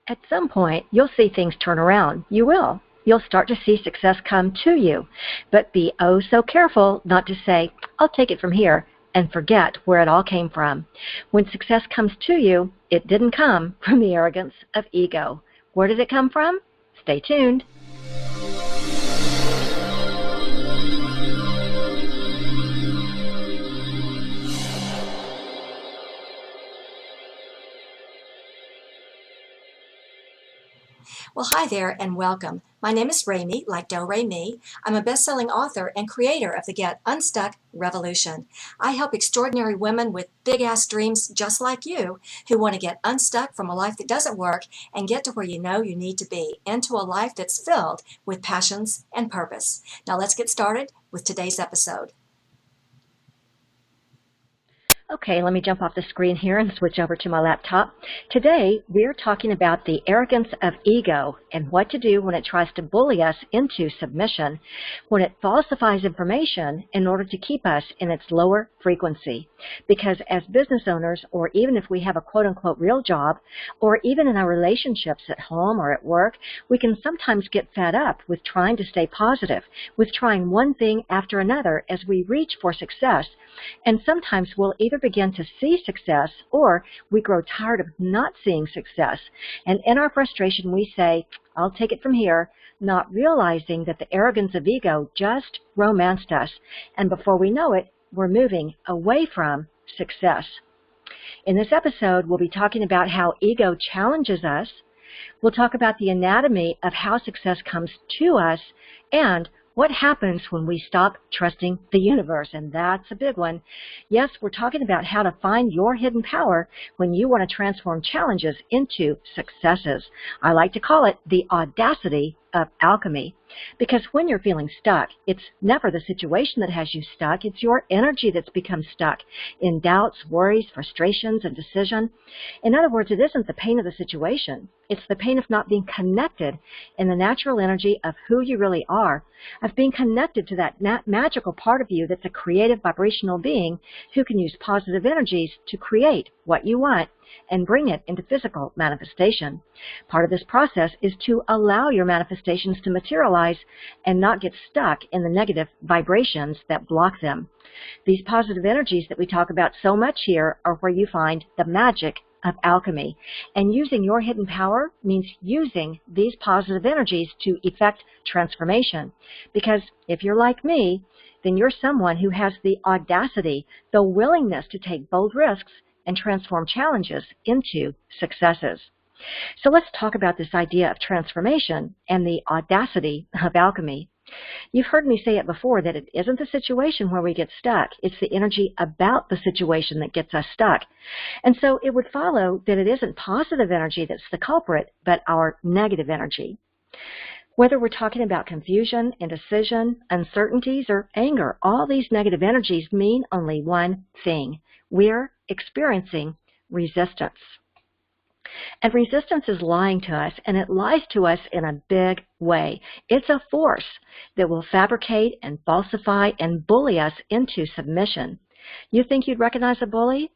At some point, you'll see things turn around. You will. You'll start to see success come to you. But be oh so careful not to say, I'll take it from here, and forget where it all came from. When success comes to you, it didn't come from the arrogance of ego. Where did it come from? Stay tuned. Well, hi there and welcome. My name is Remy, like Do Re Mi. I'm a best-selling author and creator of the Get Unstuck Revolution. I help extraordinary women with big-ass dreams just like you who want to get unstuck from a life that doesn't work and get to where you know you need to be, into a life that's filled with passions and purpose. Now let's get started with today's episode. Okay, let me jump off the screen here and switch over to my laptop. Today, we're talking about the arrogance of ego and what to do when it tries to bully us into submission, when it falsifies information in order to keep us in its lower frequency. Because as business owners, or even if we have a quote-unquote real job, or even in our relationships at home or at work, we can sometimes get fed up with trying to stay positive, with trying one thing after another as we reach for success. And sometimes we'll either begin to see success or we grow tired of not seeing success. And in our frustration, we say, I'll take it from here, not realizing that the arrogance of ego just romanced us. And before we know it, we're moving away from success. In this episode, we'll be talking about how ego challenges us. We'll talk about the anatomy of how success comes to us and what happens when we stop trusting the universe, and that's a big one. Yes, we're talking about how to find your hidden power when you want to transform challenges into successes. I like to call it the audacity of alchemy, because when you're feeling stuck, it's never the situation that has you stuck. It's your energy that's become stuck in doubts, worries, frustrations, and indecision. In other words, it isn't the pain of the situation. It's the pain of not being connected in the natural energy of who you really are, of being connected to that magical part of you that's a creative vibrational being who can use positive energies to create what you want and bring it into physical manifestation. Part of this process is to allow your manifestations to materialize and not get stuck in the negative vibrations that block them. These positive energies that we talk about so much here are where you find the magic of alchemy. And using your hidden power means using these positive energies to effect transformation. Because if you're like me, then you're someone who has the audacity, the willingness to take bold risks and transform challenges into successes. So let's talk about this idea of transformation and the audacity of alchemy. You've heard me say it before that it isn't the situation where we get stuck. It's the energy about the situation that gets us stuck. And so it would follow that it isn't positive energy that's the culprit, but our negative energy. Whether we're talking about confusion, indecision, uncertainties, or anger, all these negative energies mean only one thing. We're experiencing resistance. And resistance is lying to us, and it lies to us in a big way. It's a force that will fabricate and falsify and bully us into submission. You think you'd recognize a bully?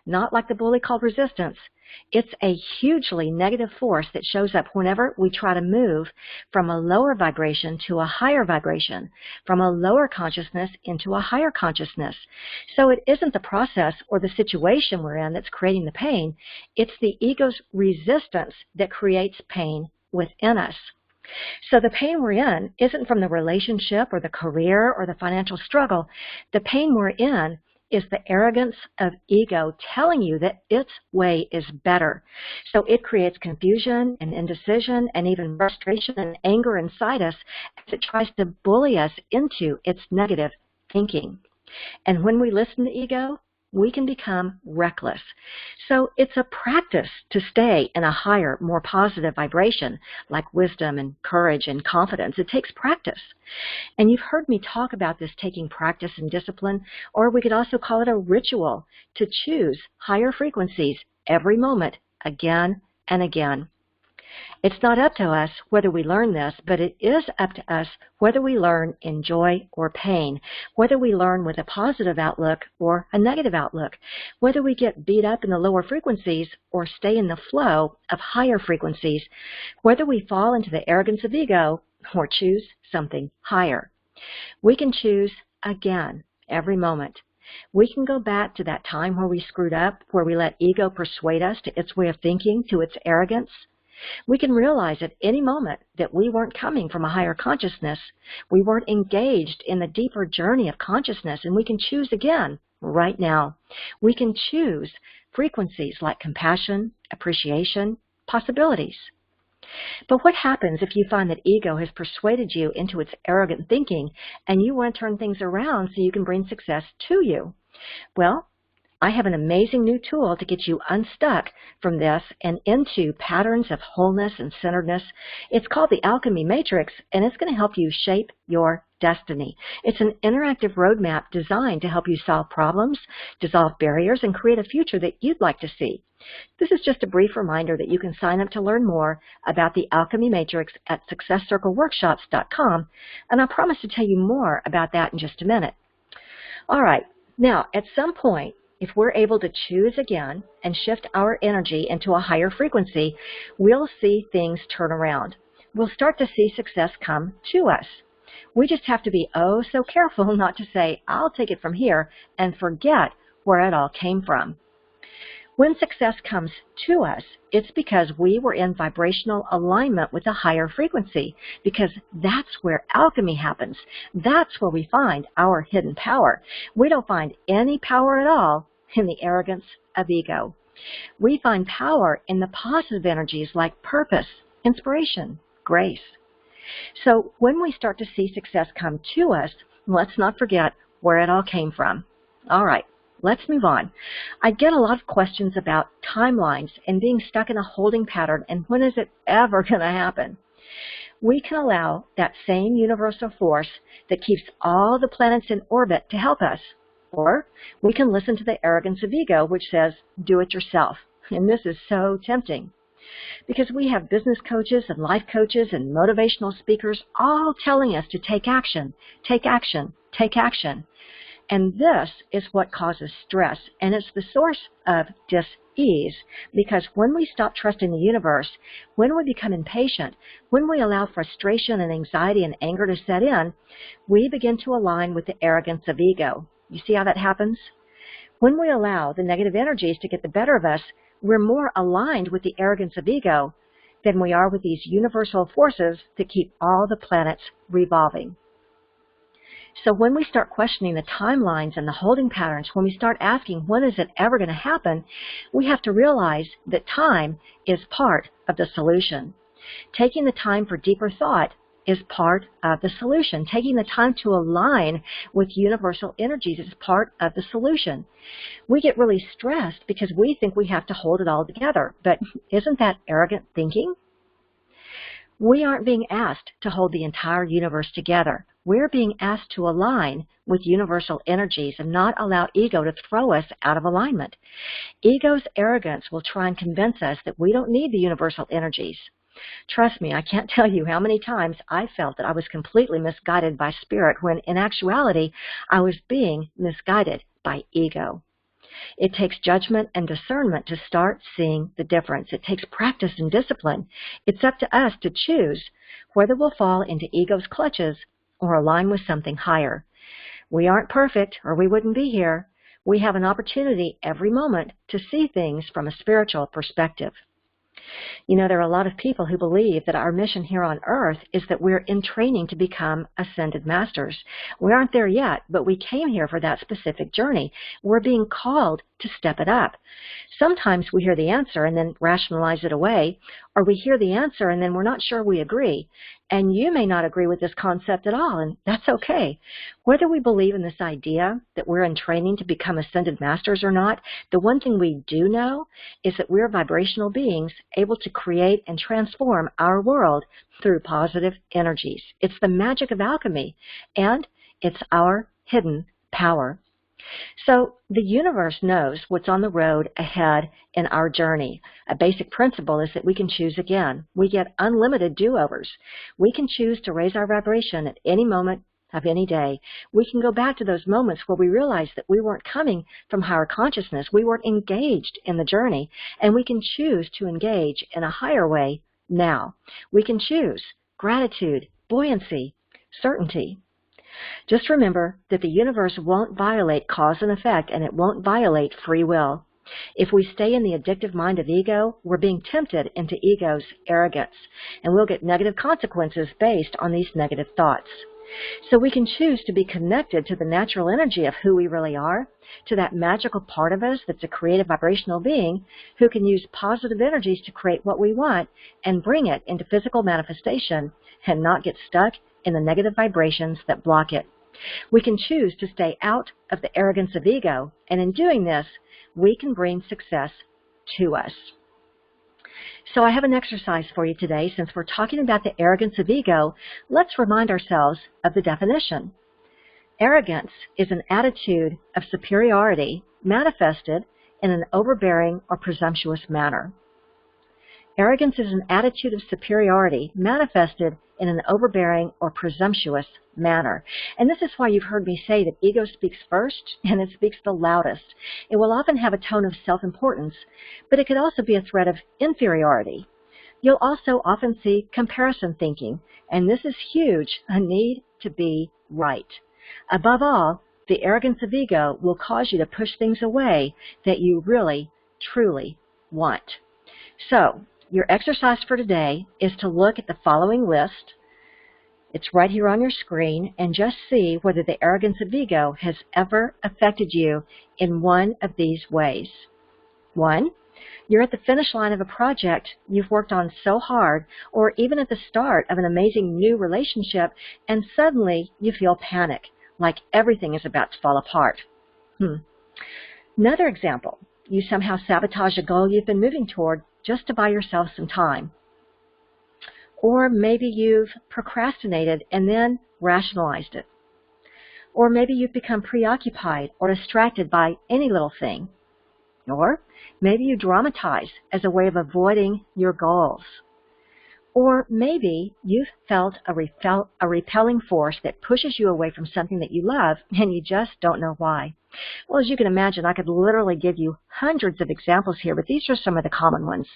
Not like the bully called resistance. It's a hugely negative force that shows up whenever we try to move from a lower vibration to a higher vibration, from a lower consciousness into a higher consciousness. So it isn't the process or the situation we're in that's creating the pain. It's the ego's resistance that creates pain within us. So the pain we're in isn't from the relationship or the career or the financial struggle. The pain we're in is the arrogance of ego telling you that its way is better. So it creates confusion and indecision and even frustration and anger inside us as it tries to bully us into its negative thinking. And when we listen to ego, we can become reckless. So it's a practice to stay in a higher, more positive vibration, like wisdom and courage and confidence. It takes practice. And you've heard me talk about this taking practice and discipline, or we could also call it a ritual to choose higher frequencies every moment, again and again. It's not up to us whether we learn this, but it is up to us whether we learn in joy or pain, whether we learn with a positive outlook or a negative outlook, whether we get beat up in the lower frequencies or stay in the flow of higher frequencies, whether we fall into the arrogance of ego or choose something higher. We can choose again every moment. We can go back to that time where we screwed up, where we let ego persuade us to its way of thinking, to its arrogance. We can realize at any moment that we weren't coming from a higher consciousness. We weren't engaged in the deeper journey of consciousness, and we can choose again right now. We can choose frequencies like compassion, appreciation, possibilities. But what happens if you find that ego has persuaded you into its arrogant thinking and you want to turn things around so you can bring success to you? Well, I have an amazing new tool to get you unstuck from this and into patterns of wholeness and centeredness. It's called the Alchemy Matrix, and it's going to help you shape your destiny. It's an interactive roadmap designed to help you solve problems, dissolve barriers, and create a future that you'd like to see. This is just a brief reminder that you can sign up to learn more about the Alchemy Matrix at successcircleworkshops.com, and I promise to tell you more about that in just a minute. All right, now at some point, if we're able to choose again and shift our energy into a higher frequency, we'll see things turn around. We'll start to see success come to us. We just have to be oh so careful not to say, I'll take it from here, and forget where it all came from. When success comes to us, it's because we were in vibrational alignment with a higher frequency, because that's where alchemy happens. That's where we find our hidden power. We don't find any power at all in the arrogance of ego. We find power in the positive energies like purpose, inspiration, grace. So when we start to see success come to us, let's not forget where it all came from. All right, let's move on. I get a lot of questions about timelines and being stuck in a holding pattern, and when is it ever going to happen? We can allow that same universal force that keeps all the planets in orbit to help us. Or we can listen to the arrogance of ego, which says, do it yourself. And this is so tempting, because we have business coaches and life coaches and motivational speakers all telling us to take action, take action, take action. And this is what causes stress, and it's the source of dis-ease, because when we stop trusting the universe, when we become impatient, when we allow frustration and anxiety and anger to set in, we begin to align with the arrogance of ego. You see how that happens? When we allow the negative energies to get the better of us, we're more aligned with the arrogance of ego than we are with these universal forces that keep all the planets revolving. So when we start questioning the timelines and the holding patterns, when we start asking when is it ever going to happen, we have to realize that time is part of the solution. Taking the time for deeper thought is part of the solution. Taking the time to align with universal energies is part of the solution. We get really stressed because we think we have to hold it all together, but isn't that arrogant thinking? We aren't being asked to hold the entire universe together. We're being asked to align with universal energies and not allow ego to throw us out of alignment. Ego's arrogance will try and convince us that we don't need the universal energies. Trust me, I can't tell you how many times I felt that I was completely misguided by spirit when in actuality I was being misguided by ego. It takes judgment and discernment to start seeing the difference. It takes practice and discipline. It's up to us to choose whether we'll fall into ego's clutches or align with something higher. We aren't perfect, or we wouldn't be here. We have an opportunity every moment to see things from a spiritual perspective. You know, there are a lot of people who believe that our mission here on earth is that we're in training to become ascended masters. We aren't there yet, but we came here for that specific journey. We're being called to step it up. Sometimes we hear the answer and then rationalize it away, or we hear the answer and then we're not sure we agree. And you may not agree with this concept at all, and that's okay. Whether we believe in this idea that we're in training to become ascended masters or not, the one thing we do know is that we're vibrational beings able to create and transform our world through positive energies. It's the magic of alchemy, and it's our hidden power. So the universe knows what's on the road ahead in our journey. A basic principle is that we can choose again. We get unlimited do-overs. We can choose to raise our vibration at any moment of any day. We can go back to those moments where we realized that we weren't coming from higher consciousness. We weren't engaged in the journey, and we can choose to engage in a higher way now. We can choose gratitude, buoyancy, certainty. Just remember that the universe won't violate cause and effect, and it won't violate free will. If we stay in the addictive mind of ego, we're being tempted into ego's arrogance, and we'll get negative consequences based on these negative thoughts. So we can choose to be connected to the natural energy of who we really are, to that magical part of us that's a creative vibrational being who can use positive energies to create what we want and bring it into physical manifestation and not get stuck in the negative vibrations that block it. We can choose to stay out of the arrogance of ego, and in doing this, we can bring success to us. So I have an exercise for you today. Since we're talking about the arrogance of ego, let's remind ourselves of the definition. Arrogance is an attitude of superiority manifested in an overbearing or presumptuous manner. Arrogance is an attitude of superiority manifested in an overbearing or presumptuous manner. And this is why you've heard me say that ego speaks first and it speaks the loudest. It will often have a tone of self-importance, but it could also be a threat of inferiority. You'll also often see comparison thinking, and this is huge, a need to be right. Above all, the arrogance of ego will cause you to push things away that you really, truly want. So, your exercise for today is to look at the following list. It's right here on your screen, and just see whether the arrogance of ego has ever affected you in one of these ways. 1, you're at the finish line of a project you've worked on so hard, or even at the start of an amazing new relationship, and suddenly you feel panic, like everything is about to fall apart. Another example, you somehow sabotage a goal you've been moving toward just to buy yourself some time. Or maybe you've procrastinated and then rationalized it. Or maybe you've become preoccupied or distracted by any little thing. Or maybe you dramatize as a way of avoiding your goals. Or maybe you've felt a repelling force that pushes you away from something that you love and you just don't know why. Well, as you can imagine, I could literally give you hundreds of examples here, but these are some of the common ones.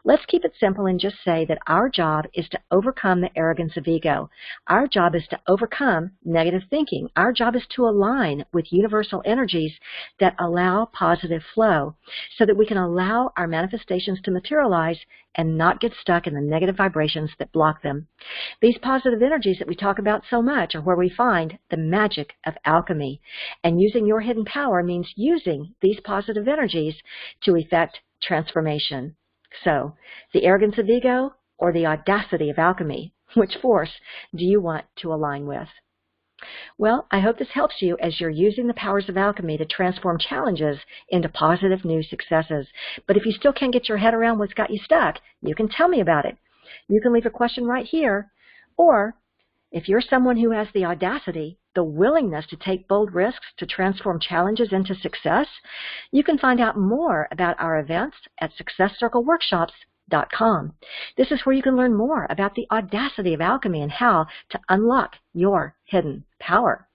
Let's keep it simple and just say that our job is to overcome the arrogance of ego. Our job is to overcome negative thinking. Our job is to align with universal energies that allow positive flow so that we can allow our manifestations to materialize and not get stuck in the negative vibrations that block them. These positive energies that we talk about so much are where we find the magic of alchemy. And using your hidden power means using these positive energies to effect transformation. So, the arrogance of ego or the audacity of alchemy, which force do you want to align with? Well, I hope this helps you as you're using the powers of alchemy to transform challenges into positive new successes. But if you still can't get your head around what's got you stuck, you can tell me about it. You can leave a question right here, or if you're someone who has the audacity, the willingness to take bold risks to transform challenges into success, you can find out more about our events at successcircleworkshops.com. This is where you can learn more about the audacity of alchemy and how to unlock your hidden power.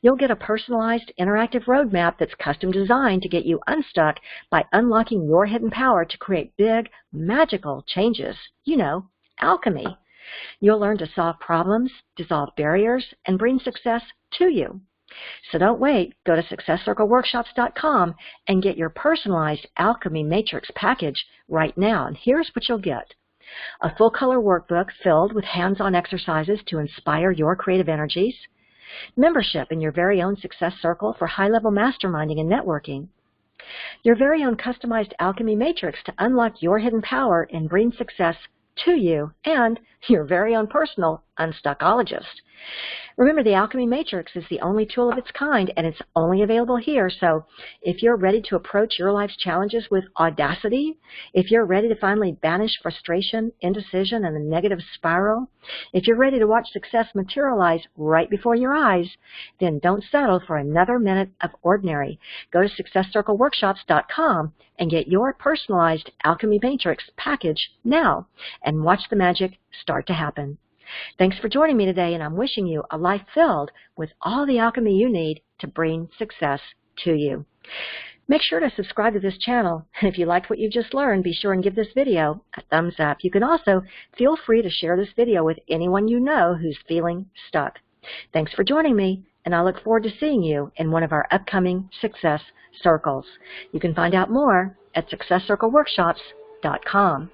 You'll get a personalized interactive roadmap that's custom designed to get you unstuck by unlocking your hidden power to create big, magical changes. You know, alchemy. You'll learn to solve problems, dissolve barriers, and bring success to you. So don't wait. Go to successcircleworkshops.com and get your personalized alchemy matrix package right now. And here's what you'll get. A full color workbook filled with hands-on exercises to inspire your creative energies. Membership in your very own success circle for high-level masterminding and networking. Your very own customized alchemy matrix to unlock your hidden power and bring success to you, and your very own personal unstuckologist. Remember, the Alchemy Matrix is the only tool of its kind, and it's only available here. So if you're ready to approach your life's challenges with audacity, if you're ready to finally banish frustration, indecision, and the negative spiral, if you're ready to watch success materialize right before your eyes, then don't settle for another minute of ordinary. Go to successcircleworkshops.com and get your personalized Alchemy Matrix package now and watch the magic start to happen. Thanks for joining me today, and I'm wishing you a life filled with all the alchemy you need to bring success to you. Make sure to subscribe to this channel, and if you liked what you just learned, be sure and give this video a thumbs up. You can also feel free to share this video with anyone you know who's feeling stuck. Thanks for joining me, and I look forward to seeing you in one of our upcoming Success Circles. You can find out more at successcircleworkshops.com.